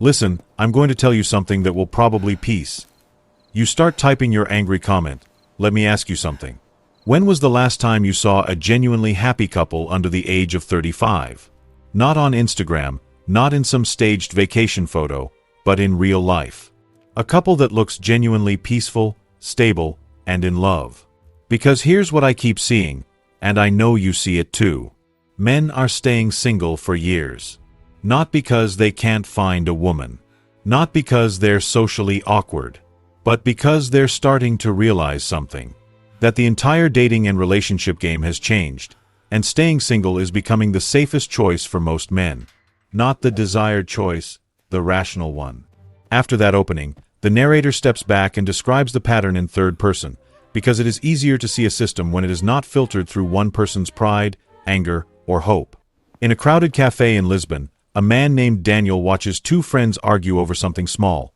Listen, I'm going to tell you something that will probably peace. You start typing your angry comment. Let me ask you something. When was the last time you saw a genuinely happy couple under the age of 35? Not on Instagram, not in some staged vacation photo, but in real life. A couple that looks genuinely peaceful, stable, and in love. Because here's what I keep seeing, and I know you see it too. Men are staying single for years. Not because they can't find a woman. Not because they're socially awkward. But because they're starting to realize something. That the entire dating and relationship game has changed, and staying single is becoming the safest choice for most men. Not the desired choice, the rational one. After that opening, the narrator steps back and describes the pattern in third person, because it is easier to see a system when it is not filtered through one person's pride, anger, or hope. In a crowded cafe in Lisbon, a man named Daniel watches two friends argue over something small.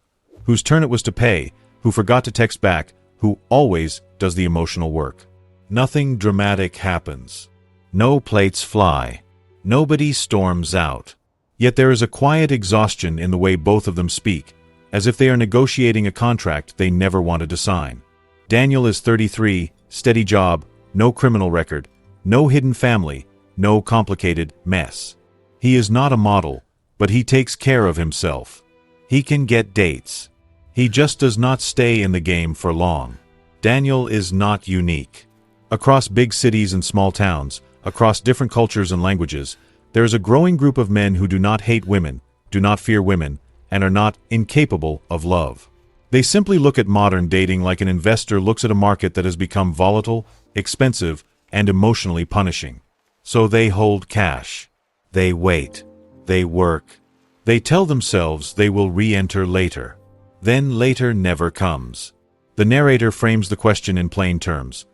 Whose turn it was to pay, who forgot to text back, who always does the emotional work. Nothing dramatic happens. No plates fly. Nobody storms out. Yet there is a quiet exhaustion in the way both of them speak, as if they are negotiating a contract they never wanted to sign. Daniel is 33, steady job, no criminal record, no hidden family, no complicated mess. He is not a model, but he takes care of himself. He can get dates. He just does not stay in the game for long. Daniel is not unique. Across big cities and small towns, across different cultures and languages, there is a growing group of men who do not hate women, do not fear women, and are not incapable of love. They simply look at modern dating like an investor looks at a market that has become volatile, expensive, and emotionally punishing. So they hold cash. They wait. They work. They tell themselves they will re-enter later. Then later never comes. The narrator frames the question in plain terms.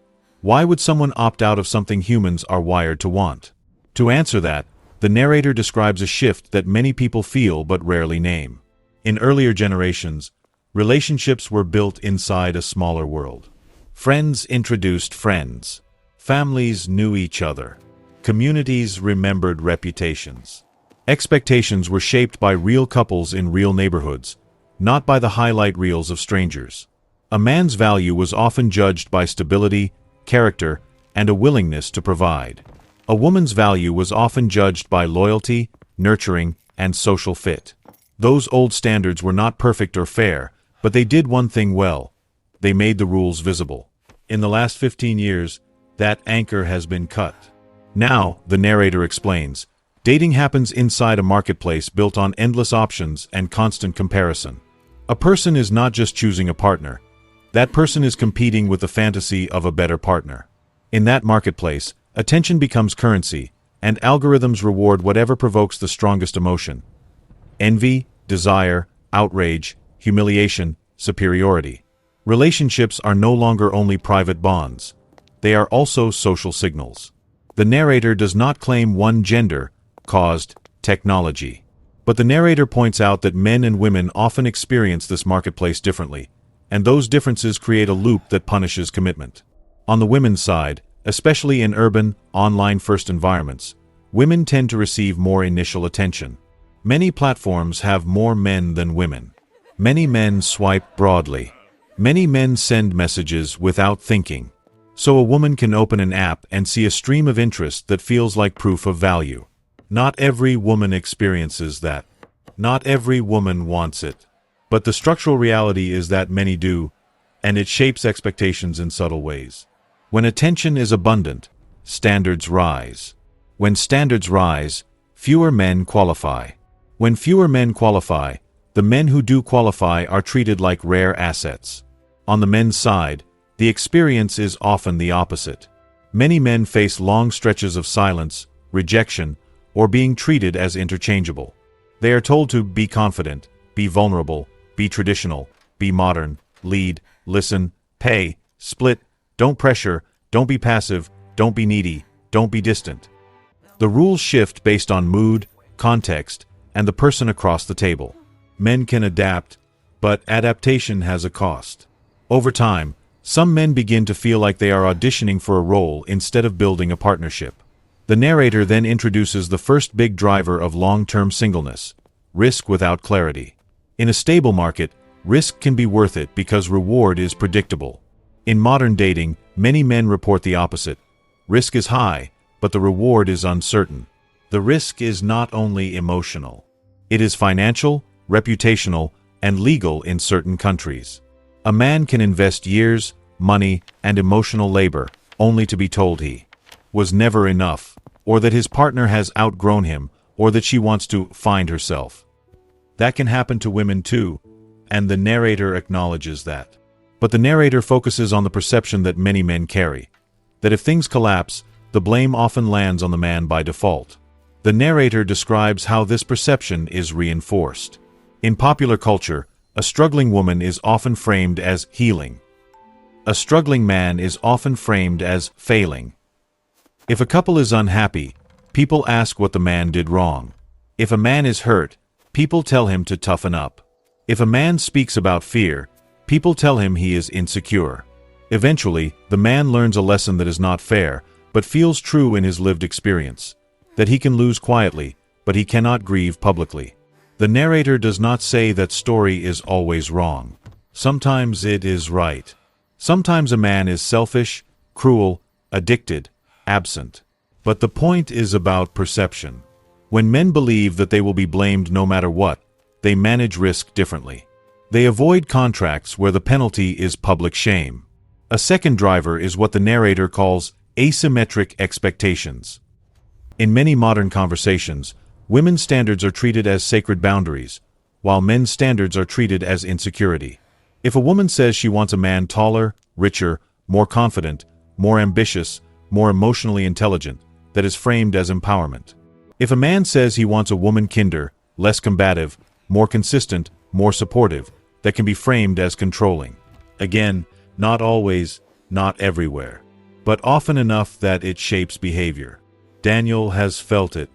Why would someone opt out of something humans are wired to want? To answer that, the narrator describes a shift that many people feel but rarely name. In earlier generations, relationships were built inside a smaller world. Friends introduced friends. Families knew each other. Communities remembered reputations. Expectations were shaped by real couples in real neighborhoods, not by the highlight reels of strangers. A man's value was often judged by stability, character, and a willingness to provide. A woman's value was often judged by loyalty, nurturing, and social fit. Those old standards were not perfect or fair, but they did one thing well. They made the rules visible. In the last 15 years, that anchor has been cut. Now, the narrator explains, dating happens inside a marketplace built on endless options and constant comparison. A person is not just choosing a partner. That person is competing with the fantasy of a better partner. In that marketplace, attention becomes currency, and algorithms reward whatever provokes the strongest emotion. Envy, desire, outrage, humiliation, superiority. Relationships are no longer only private bonds. They are also social signals. The narrator does not claim one gender caused technology. But the narrator points out that men and women often experience this marketplace differently, and those differences create a loop that punishes commitment. On the women's side, especially in urban, online-first environments, women tend to receive more initial attention. Many platforms have more men than women. Many men swipe broadly. Many men send messages without thinking. So a woman can open an app and see a stream of interest that feels like proof of value. Not every woman experiences that. Not every woman wants it. But the structural reality is that many do, and it shapes expectations in subtle ways. When attention is abundant, standards rise. When standards rise, fewer men qualify. When fewer men qualify, the men who do qualify are treated like rare assets. On the men's side, the experience is often the opposite. Many men face long stretches of silence, rejection, or being treated as interchangeable. They are told to be confident, be vulnerable, be traditional, be modern, lead, listen, pay, split, don't pressure, don't be passive, don't be needy, don't be distant. The rules shift based on mood, context, and the person across the table. Men can adapt, but adaptation has a cost. Over time, some men begin to feel like they are auditioning for a role instead of building a partnership. The narrator then introduces the first big driver of long-term singleness: risk without clarity. In a stable market, risk can be worth it because reward is predictable. In modern dating, many men report the opposite. Risk is high, but the reward is uncertain. The risk is not only emotional. It is financial, reputational, and legal in certain countries. A man can invest years, money, and emotional labor, only to be told he was never enough, or that his partner has outgrown him, or that she wants to find herself. That can happen to women too, and the narrator acknowledges that. But the narrator focuses on the perception that many men carry, that if things collapse, the blame often lands on the man by default. The narrator describes how this perception is reinforced. In popular culture, a struggling woman is often framed as healing. A struggling man is often framed as failing. If a couple is unhappy, people ask what the man did wrong. If a man is hurt, people tell him to toughen up. If a man speaks about fear, people tell him he is insecure. Eventually, the man learns a lesson that is not fair, but feels true in his lived experience, that he can lose quietly, but he cannot grieve publicly. The narrator does not say that story is always wrong. Sometimes it is right. Sometimes a man is selfish, cruel, addicted, absent. But the point is about perception. When men believe that they will be blamed no matter what, they manage risk differently. They avoid contracts where the penalty is public shame. A second driver is what the narrator calls asymmetric expectations. In many modern conversations, women's standards are treated as sacred boundaries, while men's standards are treated as insecurity. If a woman says she wants a man taller, richer, more confident, more ambitious, more emotionally intelligent, that is framed as empowerment. If a man says he wants a woman kinder, less combative, more consistent, more supportive, that can be framed as controlling. Again, not always, not everywhere, but often enough that it shapes behavior. Daniel has felt it.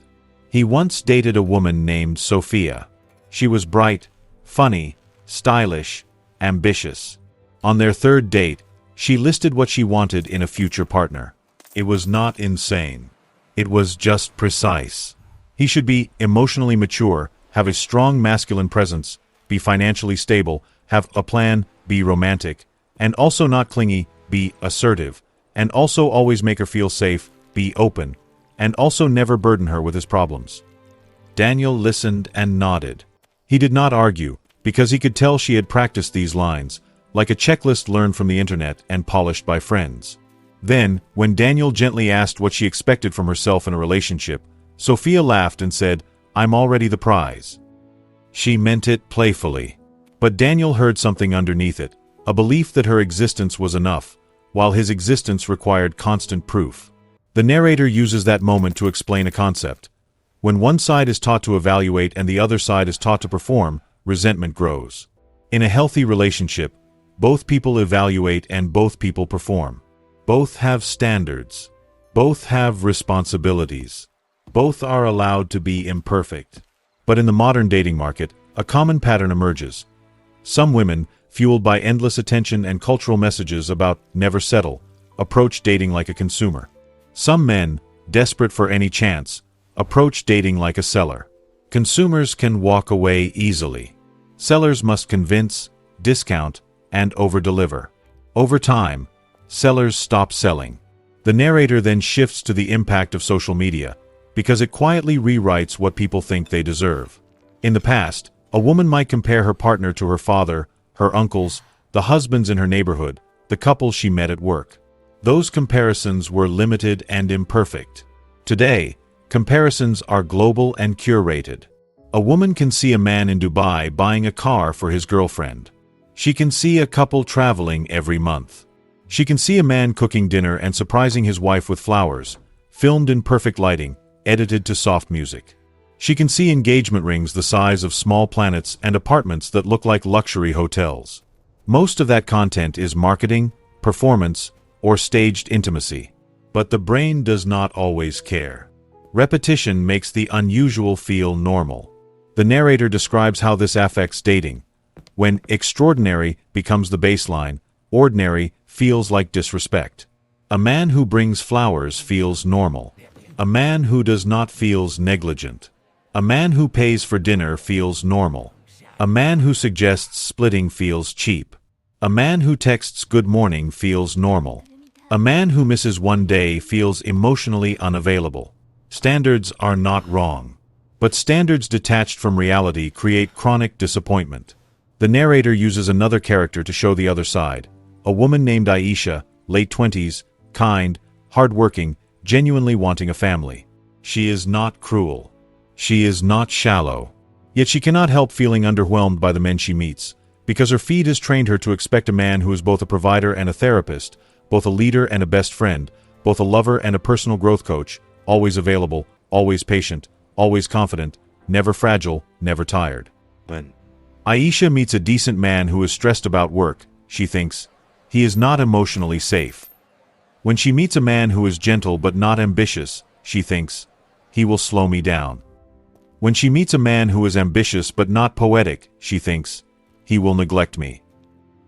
He once dated a woman named Sophia. She was bright, funny, stylish, ambitious. On their third date, she listed what she wanted in a future partner. It was not insane. It was just precise. He should be emotionally mature, have a strong masculine presence, be financially stable, have a plan, be romantic, and also not clingy, be assertive, and also always make her feel safe, be open, and also never burden her with his problems. Daniel listened and nodded. He did not argue, because he could tell she had practiced these lines, like a checklist learned from the internet and polished by friends. Then, when Daniel gently asked what she expected from herself in a relationship, Sophia laughed and said, "I'm already the prize." She meant it playfully. But Daniel heard something underneath it, a belief that her existence was enough, while his existence required constant proof. The narrator uses that moment to explain a concept. When one side is taught to evaluate and the other side is taught to perform, resentment grows. In a healthy relationship, both people evaluate and both people perform. Both have standards. Both have responsibilities. Both are allowed to be imperfect. But in the modern dating market, a common pattern emerges. Some women, fueled by endless attention and cultural messages about never settle, approach dating like a consumer. Some men, desperate for any chance, approach dating like a seller. Consumers can walk away easily. Sellers must convince, discount, and overdeliver. Over time, sellers stop selling. The narrator then shifts to the impact of social media, because it quietly rewrites what people think they deserve. In the past, a woman might compare her partner to her father, her uncles, the husbands in her neighborhood, the couples she met at work. Those comparisons were limited and imperfect. Today, comparisons are global and curated. A woman can see a man in Dubai buying a car for his girlfriend. She can see a couple traveling every month. She can see a man cooking dinner and surprising his wife with flowers, filmed in perfect lighting, edited to soft music. She can see engagement rings the size of small planets and apartments that look like luxury hotels. Most of that content is marketing, performance, or staged intimacy. But the brain does not always care. Repetition makes the unusual feel normal. The narrator describes how this affects dating. When extraordinary becomes the baseline, ordinary feels like disrespect. A man who brings flowers feels normal. A man who does not feels negligent. A man who pays for dinner feels normal. A man who suggests splitting feels cheap. A man who texts good morning feels normal. A man who misses one day feels emotionally unavailable. Standards are not wrong. But standards detached from reality create chronic disappointment. The narrator uses another character to show the other side. A woman named Aisha, late 20s, kind, hardworking, genuinely wanting a family. She is not cruel. She is not shallow. Yet she cannot help feeling underwhelmed by the men she meets, because her feed has trained her to expect a man who is both a provider and a therapist, both a leader and a best friend, both a lover and a personal growth coach, always available, always patient, always confident, never fragile, never tired. When Aisha meets a decent man who is stressed about work, she thinks, he is not emotionally safe. When she meets a man who is gentle but not ambitious, she thinks, he will slow me down. When she meets a man who is ambitious but not poetic, she thinks, he will neglect me.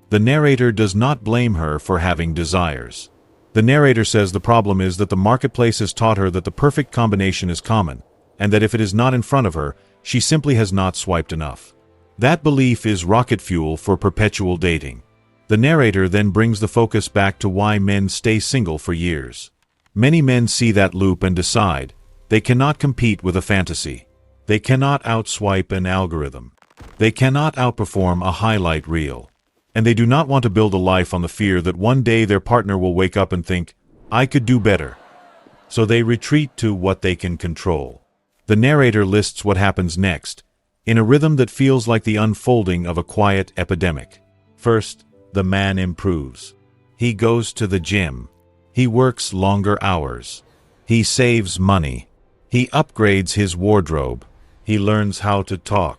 The narrator does not blame her for having desires. The narrator says the problem is that the marketplace has taught her that the perfect combination is common, and that if it is not in front of her, she simply has not swiped enough. That belief is rocket fuel for perpetual dating. The narrator then brings the focus back to why men stay single for years. Many men see that loop and decide, they cannot compete with a fantasy. They cannot outswipe an algorithm. They cannot outperform a highlight reel. And they do not want to build a life on the fear that one day their partner will wake up and think, I could do better. So they retreat to what they can control. The narrator lists what happens next, in a rhythm that feels like the unfolding of a quiet epidemic. First, the man improves. He goes to the gym. He works longer hours. He saves money. He upgrades his wardrobe. He learns how to talk.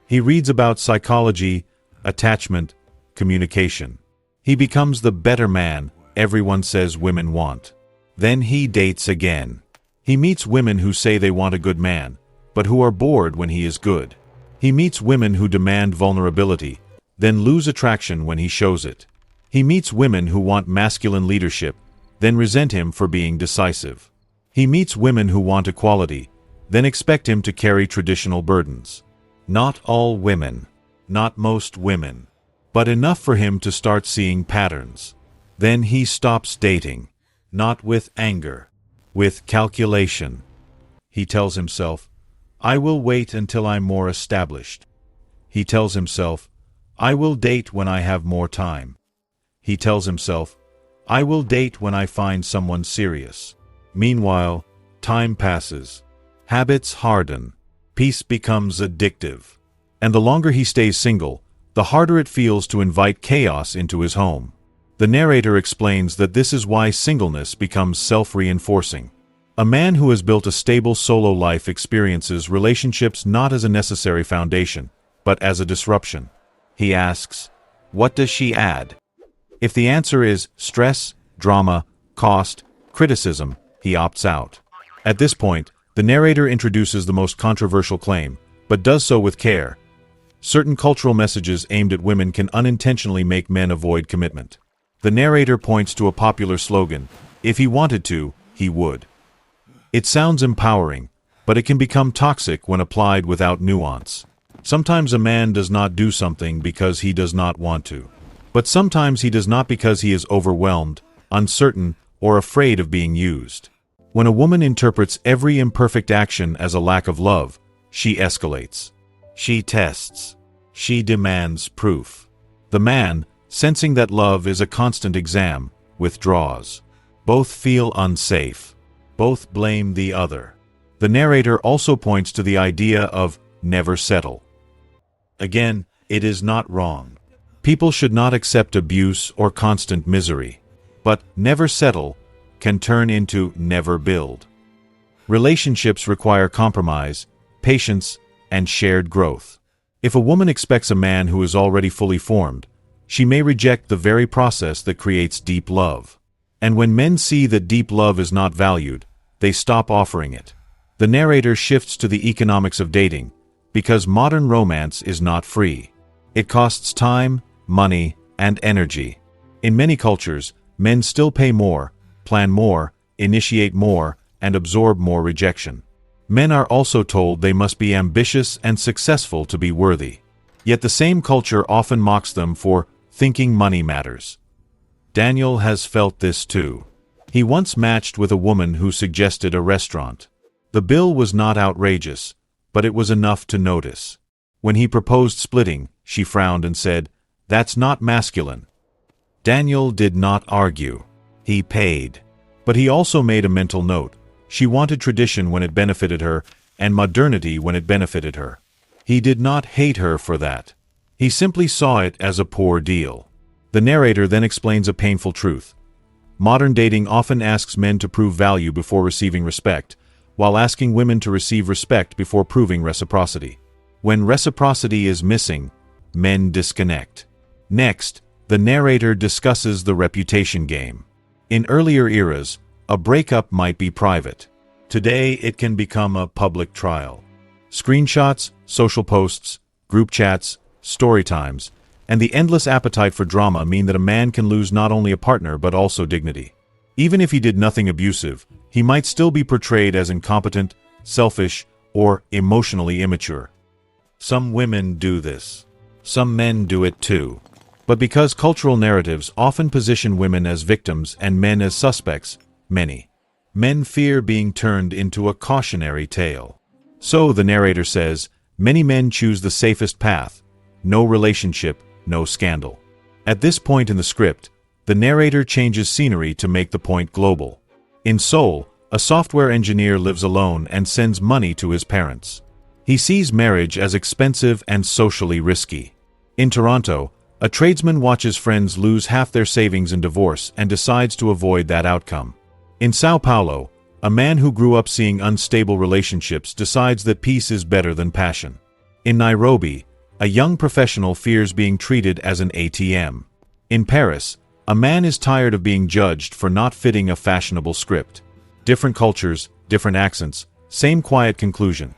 He reads about psychology, attachment, communication. He becomes the better man everyone says women want. Then he dates again. He meets women who say they want a good man, but who are bored when he is good. He meets women who demand vulnerability, then lose attraction when he shows it. He meets women who want masculine leadership, then resent him for being decisive. He meets women who want equality, then expect him to carry traditional burdens. Not all women, not most women, but enough for him to start seeing patterns. Then he stops dating, not with anger, with calculation. He tells himself, I will wait until I'm more established. He tells himself, I will date when I have more time. He tells himself, I will date when I find someone serious. Meanwhile, time passes. Habits harden. Peace becomes addictive. And the longer he stays single, the harder it feels to invite chaos into his home. The narrator explains that this is why singleness becomes self-reinforcing. A man who has built a stable solo life experiences relationships not as a necessary foundation, but as a disruption. He asks, what does she add? If the answer is stress, drama, cost, criticism, he opts out. At this point, the narrator introduces the most controversial claim, but does so with care. Certain cultural messages aimed at women can unintentionally make men avoid commitment. The narrator points to a popular slogan, if he wanted to, he would. It sounds empowering, but it can become toxic when applied without nuance. Sometimes a man does not do something because he does not want to. But sometimes he does not because he is overwhelmed, uncertain, or afraid of being used. When a woman interprets every imperfect action as a lack of love, she escalates. She tests. She demands proof. The man, sensing that love is a constant exam, withdraws. Both feel unsafe. Both blame the other. The narrator also points to the idea of never settle. Again, it is not wrong. People should not accept abuse or constant misery. But never settle can turn into never build. Relationships require compromise, patience, and shared growth. If a woman expects a man who is already fully formed, she may reject the very process that creates deep love. And when men see that deep love is not valued, they stop offering it. The narrator shifts to the economics of dating, because modern romance is not free. It costs time, money, and energy. In many cultures, men still pay more, plan more, initiate more, and absorb more rejection. Men are also told they must be ambitious and successful to be worthy. Yet the same culture often mocks them for thinking money matters. Daniel has felt this too. He once matched with a woman who suggested a restaurant. The bill was not outrageous, but it was enough to notice. When he proposed splitting, she frowned and said, "That's not masculine." Daniel did not argue. He paid. But he also made a mental note. She wanted tradition when it benefited her, and modernity when it benefited her. He did not hate her for that. He simply saw it as a poor deal. The narrator then explains a painful truth. Modern dating often asks men to prove value before receiving respect, while asking women to receive respect before proving reciprocity. When reciprocity is missing, men disconnect. Next, the narrator discusses the reputation game. In earlier eras, a breakup might be private. Today, it can become a public trial. Screenshots, social posts, group chats, story times, and the endless appetite for drama mean that a man can lose not only a partner but also dignity. Even if he did nothing abusive, he might still be portrayed as incompetent, selfish, or emotionally immature. Some women do this. Some men do it too. But because cultural narratives often position women as victims and men as suspects, many men fear being turned into a cautionary tale. So, the narrator says, many men choose the safest path: no relationship, no scandal. At this point in the script, the narrator changes scenery to make the point global. In Seoul, a software engineer lives alone and sends money to his parents. He sees marriage as expensive and socially risky. In Toronto, a tradesman watches friends lose half their savings in divorce and decides to avoid that outcome. In Sao Paulo, a man who grew up seeing unstable relationships decides that peace is better than passion. In Nairobi, a young professional fears being treated as an ATM. In Paris, a man is tired of being judged for not fitting a fashionable script. Different cultures, different accents, same quiet conclusion.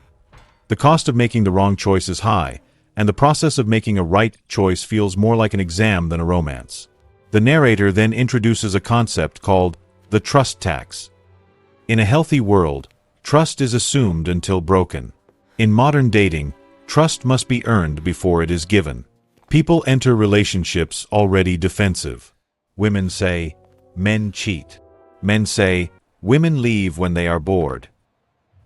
The cost of making the wrong choice is high, and the process of making a right choice feels more like an exam than a romance. The narrator then introduces a concept called the trust tax. In a healthy world, trust is assumed until broken. In modern dating, trust must be earned before it is given. People enter relationships already defensive. Women say, men cheat. Men say, women leave when they are bored.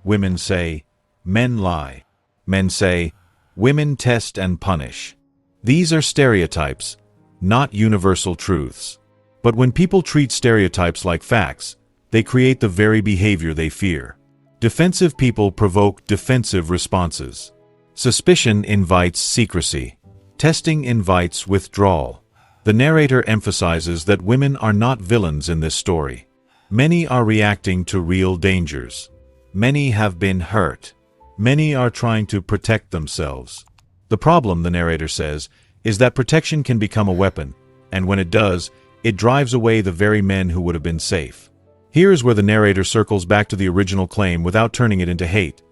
Women say, men lie. Men say, women test and punish. These are stereotypes, not universal truths. But when people treat stereotypes like facts, they create the very behavior they fear. Defensive people provoke defensive responses. Suspicion invites secrecy. Testing invites withdrawal. The narrator emphasizes that women are not villains in this story. Many are reacting to real dangers. Many have been hurt. Many are trying to protect themselves. The problem, the narrator says, is that protection can become a weapon, and when it does, it drives away the very men who would have been safe. Here is where the narrator circles back to the original claim without turning it into hate.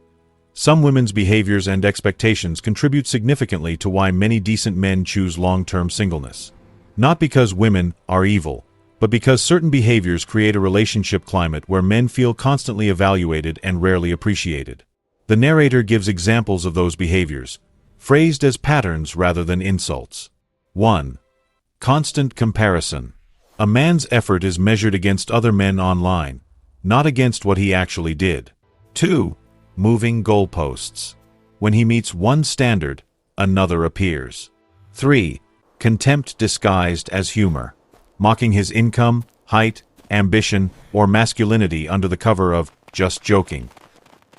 Some women's behaviors and expectations contribute significantly to why many decent men choose long-term singleness. Not because women are evil, but because certain behaviors create a relationship climate where men feel constantly evaluated and rarely appreciated. The narrator gives examples of those behaviors, phrased as patterns rather than insults. 1. Constant comparison. A man's effort is measured against other men online, not against what he actually did. 2. Moving goalposts. When he meets one standard, another appears. 3. Contempt disguised as humor, mocking his income, height, ambition, or masculinity under the cover of just joking.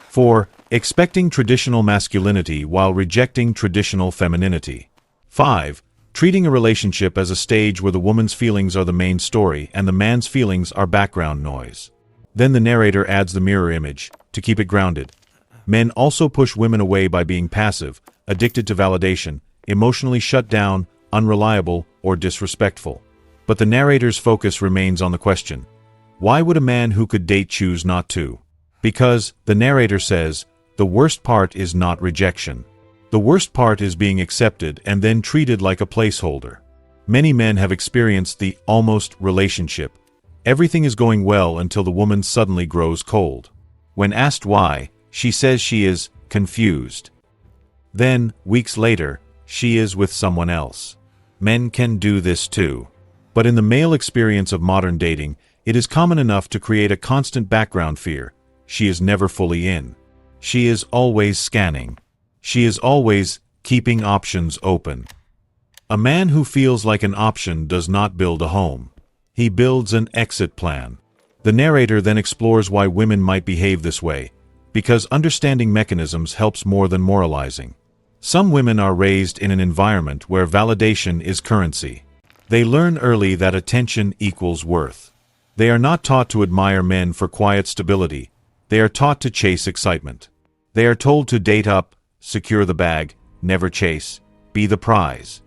4. Expecting traditional masculinity while rejecting traditional femininity. 5. Treating a relationship as a stage where the woman's feelings are the main story and the man's feelings are background noise. Then the narrator adds the mirror image, to keep it grounded. Men also push women away by being passive, addicted to validation, emotionally shut down, unreliable, or disrespectful. But the narrator's focus remains on the question, why would a man who could date choose not to? Because, the narrator says, the worst part is not rejection. The worst part is being accepted and then treated like a placeholder. Many men have experienced the almost relationship. Everything is going well until the woman suddenly grows cold. When asked why, she says she is confused. Then, weeks later, she is with someone else. Men can do this too. But in the male experience of modern dating, it is common enough to create a constant background fear. She is never fully in. She is always scanning. She is always keeping options open. A man who feels like an option does not build a home. He builds an exit plan. The narrator then explores why women might behave this way, because understanding mechanisms helps more than moralizing. Some women are raised in an environment where validation is currency. They learn early that attention equals worth. They are not taught to admire men for quiet stability. They are taught to chase excitement. They are told to date up, secure the bag, never chase, be the prize.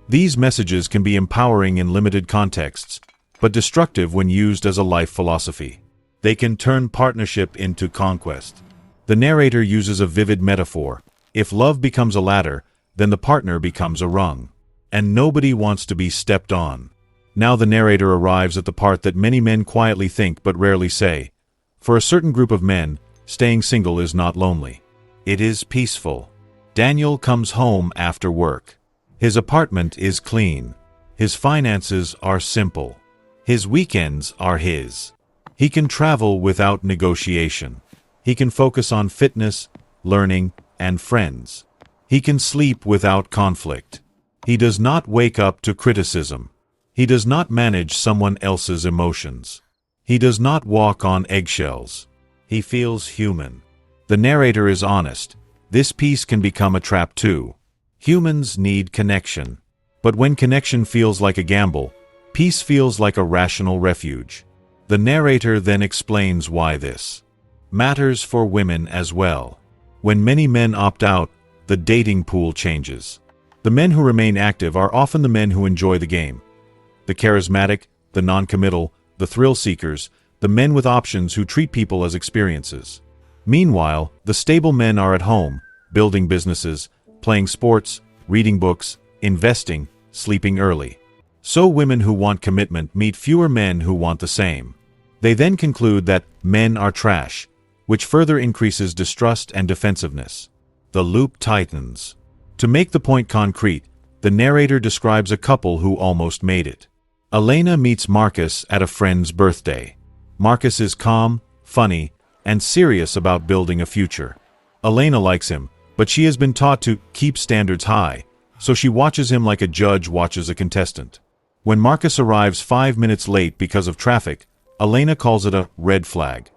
These messages can be empowering in limited contexts, but destructive when used as a life philosophy. They can turn partnership into conquest. The narrator uses a vivid metaphor. If love becomes a ladder, then the partner becomes a rung. And nobody wants to be stepped on. Now the narrator arrives at the part that many men quietly think but rarely say. For a certain group of men, staying single is not lonely. It is peaceful. Daniel comes home after work. His apartment is clean. His finances are simple. His weekends are his. He can travel without negotiation. He can focus on fitness, learning, and friends. He can sleep without conflict. He does not wake up to criticism. He does not manage someone else's emotions. He does not walk on eggshells. He feels human. The narrator is honest. This piece can become a trap too. Humans need connection. But when connection feels like a gamble, peace feels like a rational refuge. The narrator then explains why this matters for women as well. When many men opt out, the dating pool changes. The men who remain active are often the men who enjoy the game. The charismatic, the non-committal, the thrill-seekers, the men with options who treat people as experiences. Meanwhile, the stable men are at home, building businesses, playing sports, reading books, investing, sleeping early. So women who want commitment meet fewer men who want the same. They then conclude that men are trash, which further increases distrust and defensiveness. The loop tightens. To make the point concrete, the narrator describes a couple who almost made it. Elena meets Marcus at a friend's birthday. Marcus is calm, funny, and serious about building a future. Elena likes him, but she has been taught to keep standards high, so she watches him like a judge watches a contestant. When Marcus arrives 5 minutes late because of traffic, Elena calls it a red flag.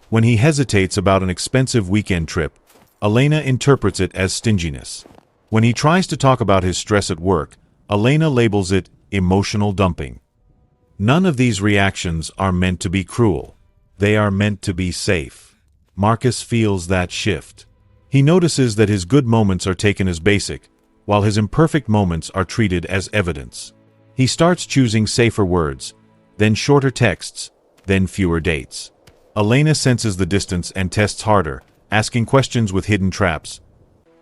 When he hesitates about an expensive weekend trip, Elena interprets it as stinginess. When he tries to talk about his stress at work, Elena labels it emotional dumping. None of these reactions are meant to be cruel. They are meant to be safe. Marcus feels that shift. He notices that his good moments are taken as basic, while his imperfect moments are treated as evidence. He starts choosing safer words, then shorter texts, then fewer dates. Elena senses the distance and tests harder, asking questions with hidden traps.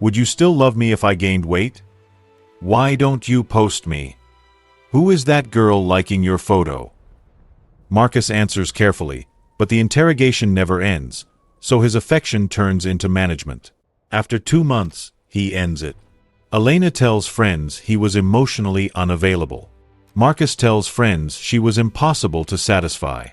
Would you still love me if I gained weight? Why don't you post me? Who is that girl liking your photo? Marcus answers carefully, but the interrogation never ends, so his affection turns into management. After 2 months, he ends it. Elena tells friends he was emotionally unavailable. Marcus tells friends she was impossible to satisfy.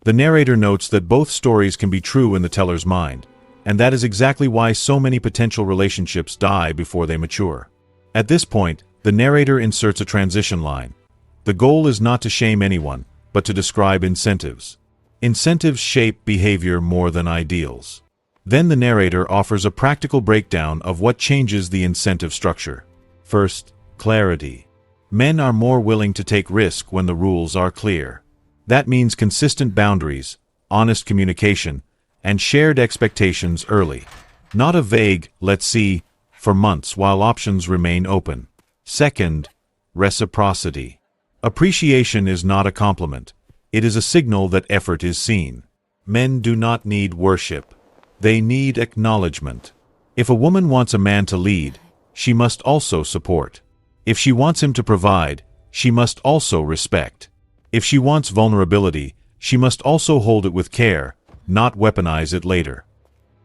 The narrator notes that both stories can be true in the teller's mind, and that is exactly why so many potential relationships die before they mature. At this point, the narrator inserts a transition line. The goal is not to shame anyone, but to describe incentives. Incentives shape behavior more than ideals. Then the narrator offers a practical breakdown of what changes the incentive structure. First, clarity. Men are more willing to take risk when the rules are clear. That means consistent boundaries, honest communication, and shared expectations early. Not a vague, let's see, for months while options remain open. Second, reciprocity. Appreciation is not a compliment. It is a signal that effort is seen. Men do not need worship. They need acknowledgement. If a woman wants a man to lead, she must also support. If she wants him to provide, she must also respect. If she wants vulnerability, she must also hold it with care, not weaponize it later.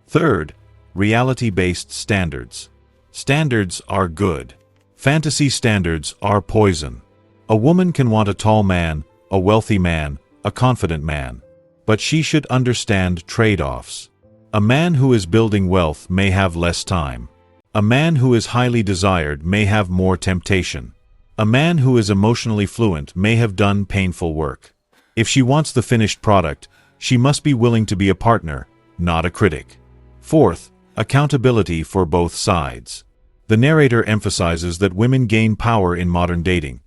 Third, reality-based standards. Standards are good. Fantasy standards are poison. A woman can want a tall man, a wealthy man, a confident man. But she should understand trade-offs. A man who is building wealth may have less time. A man who is highly desired may have more temptation. A man who is emotionally fluent may have done painful work. If she wants the finished product, she must be willing to be a partner, not a critic. Fourth, accountability for both sides. The narrator emphasizes that women gain power in modern dating,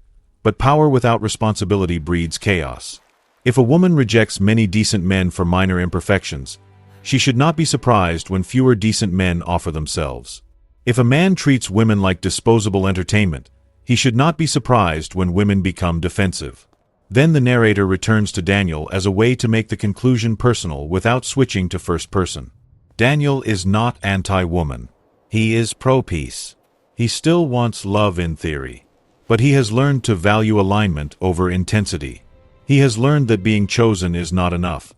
but power without responsibility breeds chaos. If a woman rejects many decent men for minor imperfections, she should not be surprised when fewer decent men offer themselves. If a man treats women like disposable entertainment, he should not be surprised when women become defensive. Then the narrator returns to Daniel as a way to make the conclusion personal without switching to first person. Daniel is not anti-woman. He is pro-peace. He still wants love in theory. But he has learned to value alignment over intensity. He has learned that being chosen is not enough.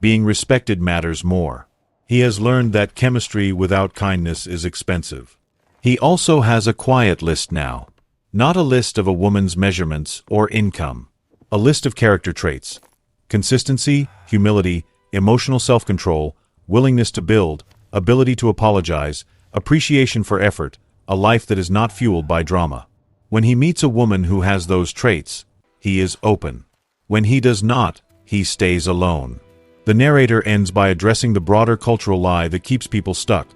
Being respected matters more. He has learned that chemistry without kindness is expensive. He also has a quiet list now. Not a list of a woman's measurements or income. A list of character traits. Consistency, humility, emotional self-control, willingness to build, ability to apologize, appreciation for effort, a life that is not fueled by drama. When he meets a woman who has those traits, he is open. When he does not, he stays alone. The narrator ends by addressing the broader cultural lie that keeps people stuck,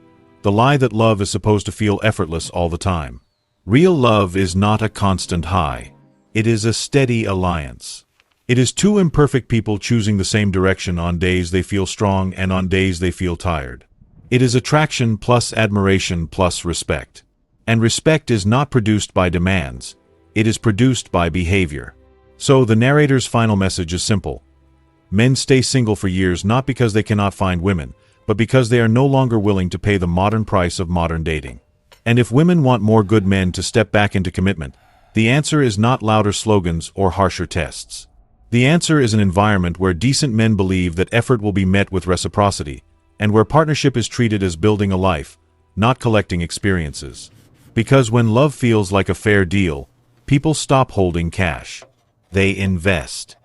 the lie that love is supposed to feel effortless all the time. Real love is not a constant high. It is a steady alliance. It is two imperfect people choosing the same direction on days they feel strong and on days they feel tired. It is attraction plus admiration plus respect. And respect is not produced by demands. It is produced by behavior. So the narrator's final message is simple. Men stay single for years not because they cannot find women, but because they are no longer willing to pay the modern price of modern dating. And if women want more good men to step back into commitment, the answer is not louder slogans or harsher tests. The answer is an environment where decent men believe that effort will be met with reciprocity, and where partnership is treated as building a life, not collecting experiences. Because when love feels like a fair deal, people stop holding cash. They invest.